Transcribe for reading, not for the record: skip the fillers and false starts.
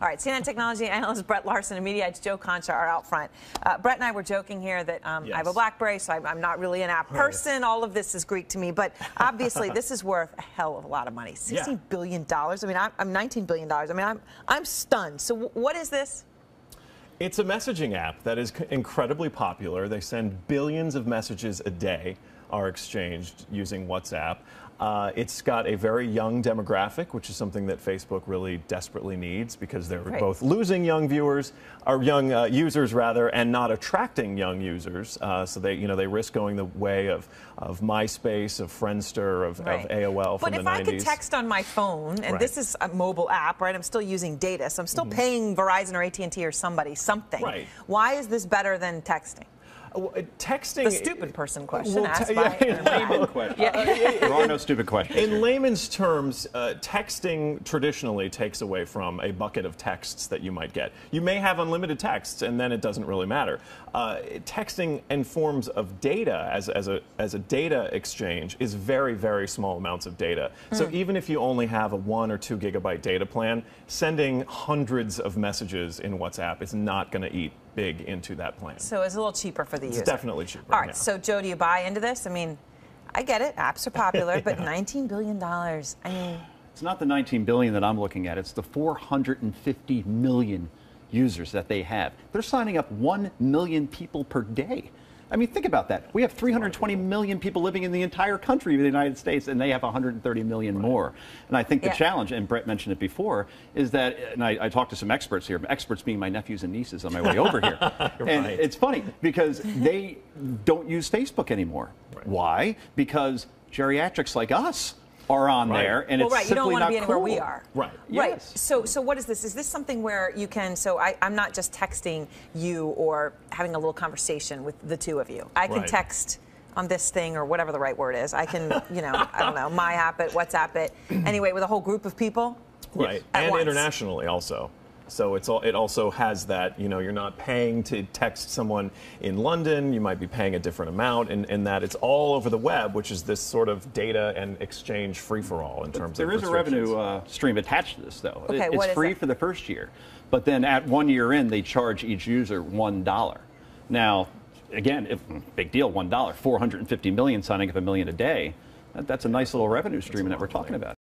All right, CNN technology analyst Brett Larson and Mediaite's Joe Concha are out front. Brett and I were joking here that I have a BlackBerry, so I'm not really an app person. All of this is Greek to me, but obviously this is worth a hell of a lot of money. $16 billion. I mean, I'm $19 billion. I mean, I'm stunned. So what is this? It's a messaging app that is incredibly popular. They send billions of messages a day, are exchanged using WhatsApp. It's got a very young demographic, which is something that Facebook really desperately needs because they're both losing young viewers, or young users rather, and not attracting young users. So they risk going the way of MySpace, of Friendster, of AOL from the 90s. But if I could text on my phone, and this is a mobile app, right? I'm still using data, so I'm still paying Verizon or AT&T or somebody something. Why is this better than texting? Texting. The stupid person question asked by layman question. There are no stupid questions. In layman's terms, texting traditionally takes away from a bucket of texts that you might get. You may have unlimited texts, and then it doesn't really matter. Texting in forms of data, as a data exchange, is very, very small amounts of data. So even if you only have a 1 or 2 gigabyte data plan, sending hundreds of messages in WhatsApp is not going to eat big into that plan. So it's a little cheaper for the user. It's definitely cheaper. All right, so Joe, do you buy into this? I mean, I get it, apps are popular, but $19 billion, I mean... It's not the $19 billion that I'm looking at, it's the 450 million users that they have. They're signing up 1 million people per day. I mean, think about that. We have 320 million people living in the entire country of the United States, and they have 130 million more. And I think the challenge, and Brett mentioned it before, is that, and I talked to some experts here, experts being my nephews and nieces on my way over here. And it's funny, because they don't use Facebook anymore. Why? Because geriatrics like us are on there, and it's simply not cool. You don't want to be anywhere we are. Yes. So what is this? Is this something where you can, so I'm not just texting you or having a little conversation with the two of you. I can text on this thing or whatever the right word is. I can, I don't know, my app it, WhatsApp it. Anyway, with a whole group of people. And internationally also. So it also has that, you're not paying to text someone in London. You might be paying a different amount, and that it's all over the web, which is this sort of data and exchange free-for-all in terms of There is a revenue stream attached to this, though. Okay, it's free for the first year, but then at 1 year in, they charge each user $1. Now, again, big deal, $1. 450 million signing up 1 million a day. That's a nice little revenue stream that we're talking about.